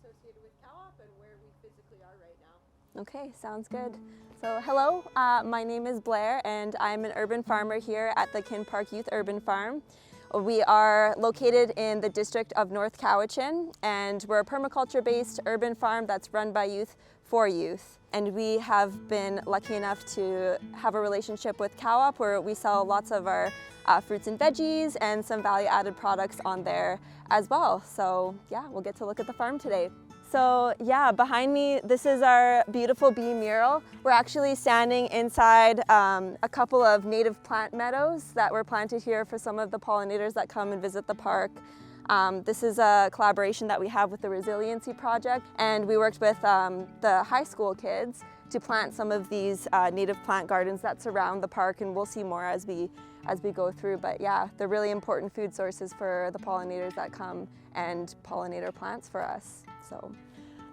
associated with Cow-op and where we physically are right now. Okay, sounds good. So hello, my name is Blair and I'm an urban farmer here at the KinPark Youth Urban Farm. We are located in the district of North Cowichan, and we're a permaculture-based urban farm that's run by youth for youth. And we have been lucky enough to have a relationship with Cow-op where we sell lots of our fruits and veggies and some value-added products on there as well. So yeah, we'll get to look at the farm today. So yeah, behind me, this is our beautiful bee mural. We're actually standing inside a couple of native plant meadows that were planted here for some of the pollinators that come and visit the park. This is a collaboration that we have with the Resiliency Project, and we worked with the high school kids to plant some of these native plant gardens that surround the park, and we'll see more as we go through. But yeah, they're really important food sources for the pollinators that come and pollinate our plants for us. So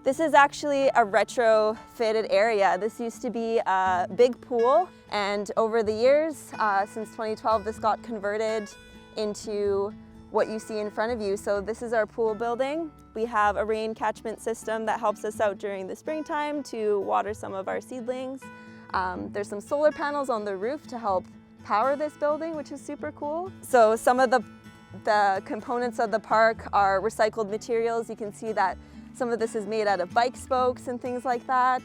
this is actually a retrofitted area. This used to be a big pool, and over the years, since 2012, this got converted into what you see in front of you. So this is our pool building. We have a rain catchment system that helps us out during the springtime to water some of our seedlings. There's some solar panels on the roof to help power this building, which is super cool. So some of the components of the park are recycled materials. You can see that some of this is made out of bike spokes and things like that.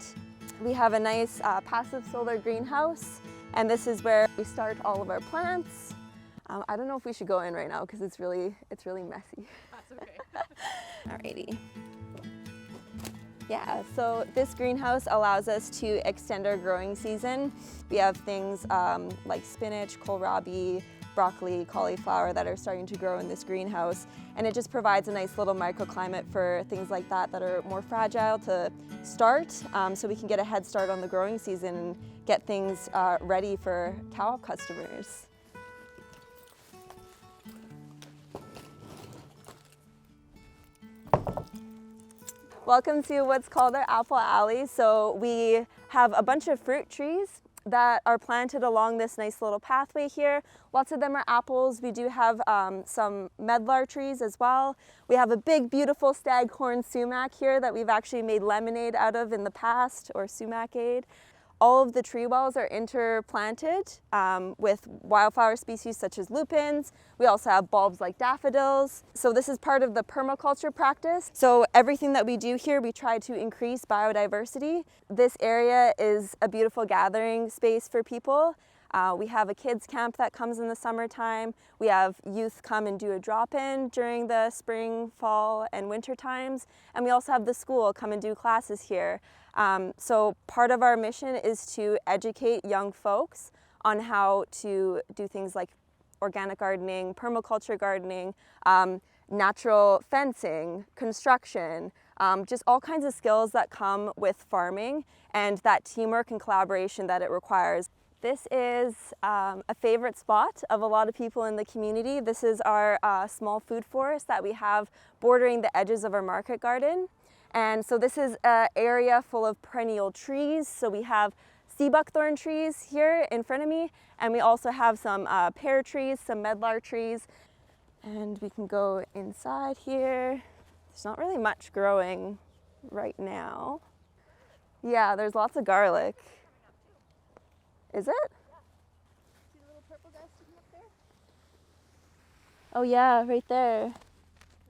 We have a nice passive solar greenhouse, and this is where we start all of our plants. I don't know if we should go in right now because it's really messy. That's okay. Alrighty. Yeah, so this greenhouse allows us to extend our growing season. We have things like spinach, kohlrabi, broccoli, cauliflower that are starting to grow in this greenhouse, and it just provides a nice little microclimate for things like that are more fragile to start, so we can get a head start on the growing season and get things ready for Cow-op customers. Welcome to what's called our apple alley. So we have a bunch of fruit trees that are planted along this nice little pathway here. Lots of them are apples. We do have some medlar trees as well. We have a big, beautiful staghorn sumac here that we've actually made lemonade out of in the past, or sumacade. All of the tree wells are interplanted with wildflower species such as lupins. We also have bulbs like daffodils. So this is part of the permaculture practice. So everything that we do here, we try to increase biodiversity. This area is a beautiful gathering space for people. We have a kids camp that comes in the summertime. We have youth come and do a drop-in during the spring, fall, and winter times. And we also have the school come and do classes here. So part of our mission is to educate young folks on how to do things like organic gardening, permaculture gardening, natural fencing, construction, just all kinds of skills that come with farming and that teamwork and collaboration that it requires. This is a favorite spot of a lot of people in the community. This is our small food forest that we have bordering the edges of our market garden. And so this is an area full of perennial trees. So we have sea buckthorn trees here in front of me, and we also have some pear trees, some medlar trees. And we can go inside here. There's not really much growing right now. Yeah, there's lots of garlic. Is it? Yeah. See the little purple guy sitting up there? Oh yeah, right there.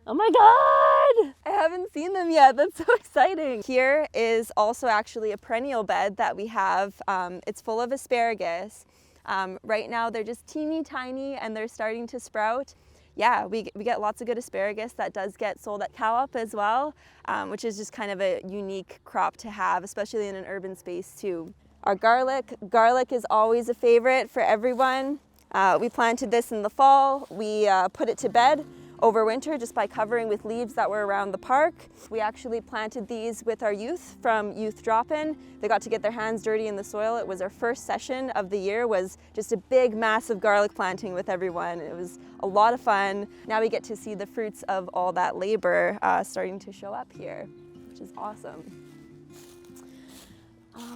Oh my God! I haven't seen them yet. That's so exciting. Here is also actually a perennial bed that we have. It's full of asparagus. Right now they're just teeny tiny and they're starting to sprout. Yeah, we get lots of good asparagus that does get sold at Cow-op as well, which is just kind of a unique crop to have, especially in an urban space too. Our garlic is always a favorite for everyone. We planted this in the fall. We put it to bed over winter just by covering with leaves that were around the park. We actually planted these with our youth from Youth Drop-In. They got to get their hands dirty in the soil. It was our first session of the year, was just a big, massive garlic planting with everyone. It was a lot of fun. Now we get to see the fruits of all that labor starting to show up here, which is awesome.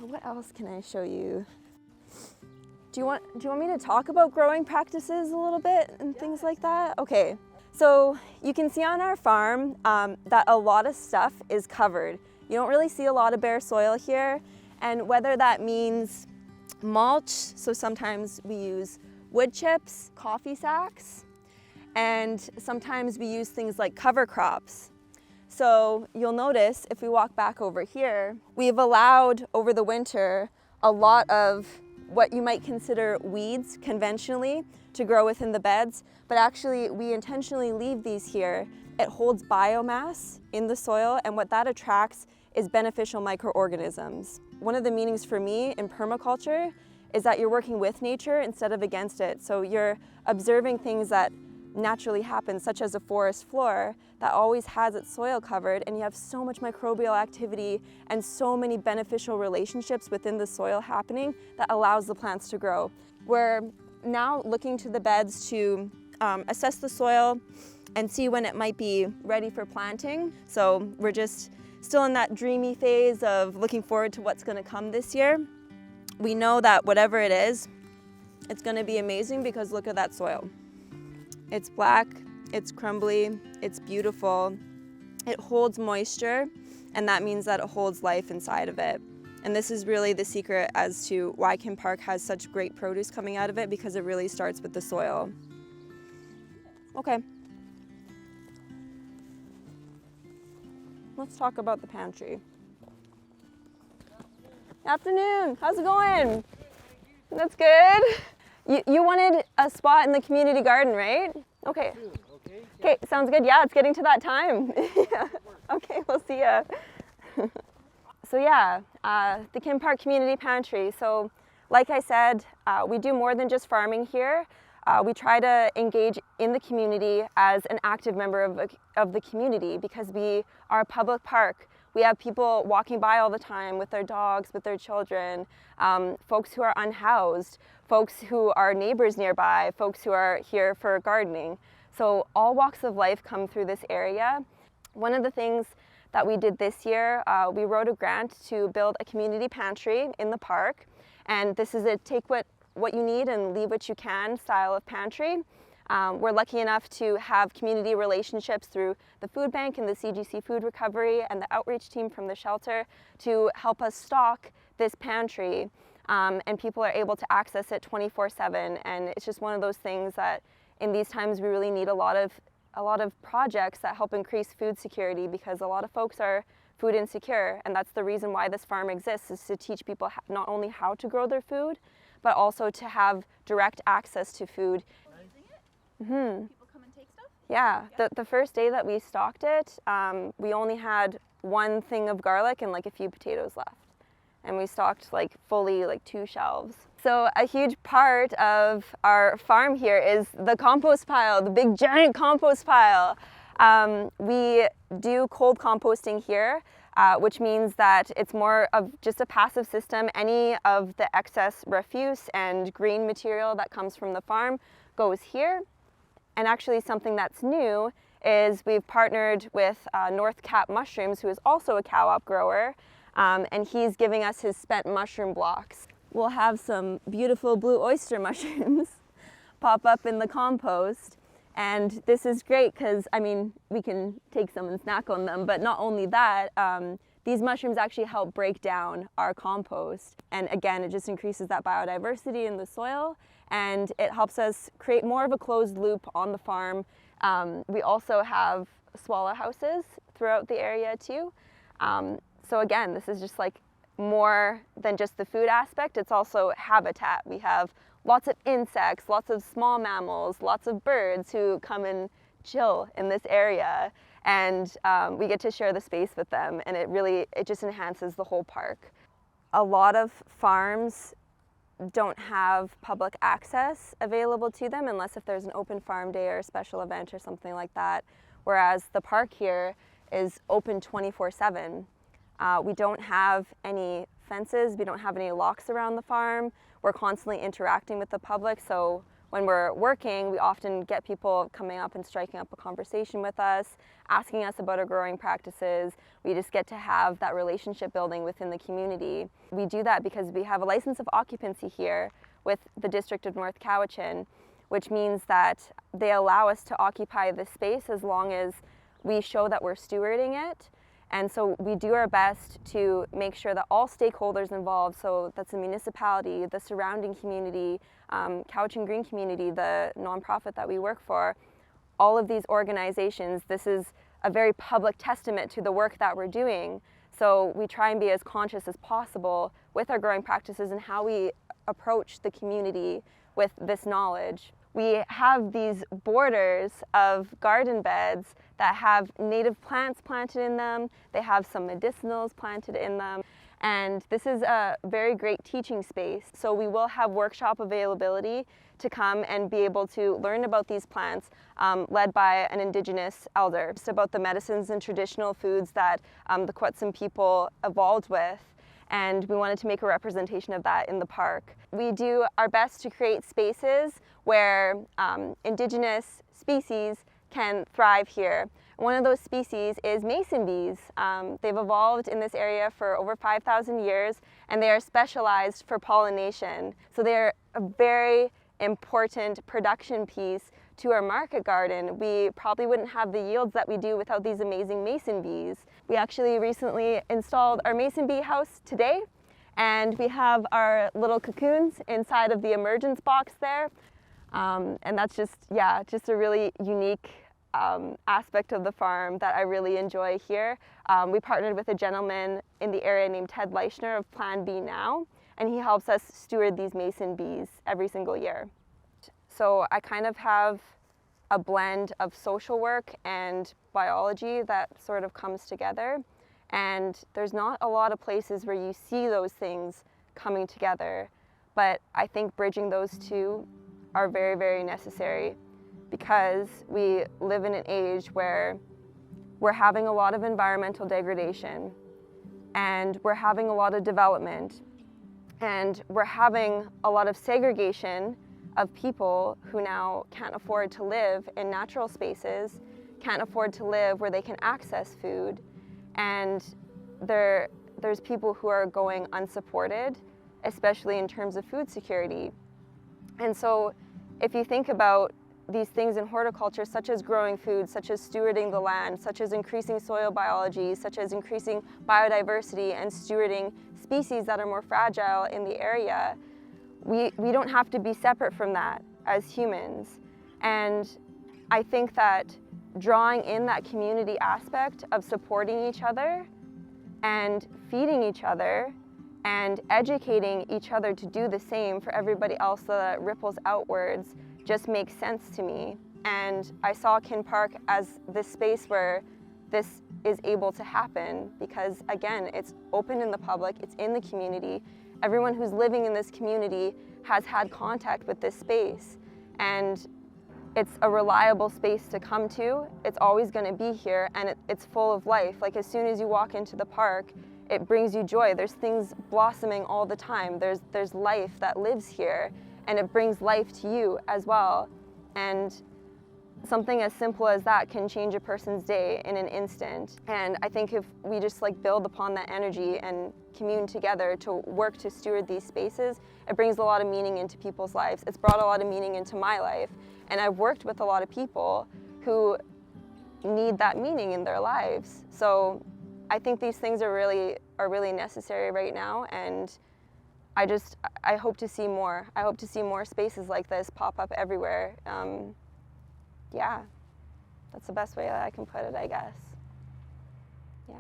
What else can I show you? Do you want me to talk about growing practices a little bit and things like that? Okay. So you can see on our farm that a lot of stuff is covered. You don't really see a lot of bare soil here, and whether that means mulch, so sometimes we use wood chips, coffee sacks, and sometimes we use things like cover crops. So you'll notice if we walk back over here, we've allowed over the winter a lot of what you might consider weeds conventionally to grow within the beds, but actually we intentionally leave these here. It holds biomass in the soil, and what that attracts is beneficial microorganisms. One of the meanings for me in permaculture is that you're working with nature instead of against it. So you're observing things that naturally happen, such as a forest floor that always has its soil covered, and you have so much microbial activity and so many beneficial relationships within the soil happening that allows the plants to grow. We're now looking to the beds to assess the soil and see when it might be ready for planting. So we're just still in that dreamy phase of looking forward to what's going to come this year. We know that whatever it is, it's going to be amazing because look at that soil. It's black, it's crumbly, it's beautiful, it holds moisture, and that means that it holds life inside of it. And this is really the secret as to why KinPark has such great produce coming out of it, because it really starts with the soil. Okay. Let's talk about the pantry. Afternoon, how's it going? That's good. You wanted a spot in the community garden, right? Okay. Okay, sounds good. Yeah, it's getting to that time. Yeah. Okay, we'll see ya. So yeah, the KinPark Community Pantry. So like I said, we do more than just farming here. We try to engage in the community as an active member of the community, because we are a public park. We have people walking by all the time with their dogs, with their children, folks who are unhoused, folks who are neighbors nearby, folks who are here for gardening. So all walks of life come through this area. One of the things that we did this year, we wrote a grant to build a community pantry in the park. And this is a take what you need and leave what you can style of pantry. We're lucky enough to have community relationships through the food bank and the CGC food recovery and the outreach team from the shelter to help us stock this pantry. And people are able to access it 24/7. And it's just one of those things that in these times we really need a lot of projects that help increase food security, because a lot of folks are food insecure. And that's the reason why this farm exists, is to teach people not only how to grow their food, but also to have direct access to food. Mm-hmm. People come and take stuff? Yeah, the first day that we stocked it, we only had one thing of garlic and like a few potatoes left. And we stocked like fully like 2 shelves. So a huge part of our farm here is the compost pile, the big giant compost pile. We do cold composting here, which means that it's more of just a passive system. Any of the excess refuse and green material that comes from the farm goes here. And actually something that's new is we've partnered with North Cap Mushrooms, who is also a Cow-op grower, and he's giving us his spent mushroom blocks. We'll have some beautiful blue oyster mushrooms pop up in the compost. And this is great because, I mean, we can take some and snack on them, but not only that, these mushrooms actually help break down our compost. And again, it just increases that biodiversity in the soil, and it helps us create more of a closed loop on the farm. We also have swallow houses throughout the area too. So again, this is just like more than just the food aspect, it's also habitat. We have lots of insects, lots of small mammals, lots of birds who come and chill in this area, and we get to share the space with them, and it just enhances the whole park. A lot of farms don't have public access available to them unless if there's an open farm day or a special event or something like that, whereas the park here is open 24/7. We don't have any fences, we don't have any locks around the farm. We're constantly interacting with the public, so when we're working, we often get people coming up and striking up a conversation with us, asking us about our growing practices. We just get to have that relationship building within the community. We do that because we have a license of occupancy here with the District of North Cowichan, which means that they allow us to occupy this space as long as we show that we're stewarding it. And so we do our best to make sure that all stakeholders involved, so that's the municipality, the surrounding community, Cowichan Green Community, the nonprofit that we work for, all of these organizations, this is a very public testament to the work that we're doing. So we try and be as conscious as possible with our growing practices and how we approach the community with this knowledge. We have these borders of garden beds that have native plants planted in them. They have some medicinals planted in them. And this is a very great teaching space. So we will have workshop availability to come and be able to learn about these plants, led by an Indigenous elder. It's about the medicines and traditional foods that the Quetsim people evolved with. And we wanted to make a representation of that in the park. We do our best to create spaces where Indigenous species can thrive here. One of those species is mason bees. They've evolved in this area for over 5,000 years, and they are specialized for pollination. So they're a very important production piece to our market garden. We probably wouldn't have the yields that we do without these amazing mason bees. We actually recently installed our mason bee house today, and we have our little cocoons inside of the emergence box there. And that's just a really unique aspect of the farm that I really enjoy here. We partnered with a gentleman in the area named Ted Leichner of Plan B Now, and he helps us steward these mason bees every single year. So I kind of have a blend of social work and biology that sort of comes together. And there's not a lot of places where you see those things coming together. But I think bridging those two are very, very necessary, because we live in an age where we're having a lot of environmental degradation, and we're having a lot of development, and we're having a lot of segregation of people who now can't afford to live in natural spaces, can't afford to live where they can access food, and there's people who are going unsupported, especially in terms of food security. And so if you think about these things in horticulture, such as growing food, such as stewarding the land, such as increasing soil biology, such as increasing biodiversity and stewarding species that are more fragile in the area, we don't have to be separate from that as humans. And I think that drawing in that community aspect of supporting each other and feeding each other and educating each other to do the same for everybody else so that it ripples outwards just makes sense to me. And I saw KinPark as this space where this is able to happen, because again, it's open in the public, it's in the community. Everyone who's living in this community has had contact with this space, and it's a reliable space to come to. It's always going to be here, and it's full of life. Like, as soon as you walk into the park, it brings you joy. There's things blossoming all the time. There's life that lives here, and it brings life to you as well. And something as simple as that can change a person's day in an instant. And I think if we just build upon that energy and commune together to work to steward these spaces, it brings a lot of meaning into people's lives. It's brought a lot of meaning into my life. And I've worked with a lot of people who need that meaning in their lives. So I think these things are really necessary right now, and I hope to see more. I hope to see more spaces like this pop up everywhere. Yeah, that's the best way that I can put it, I guess. Yeah.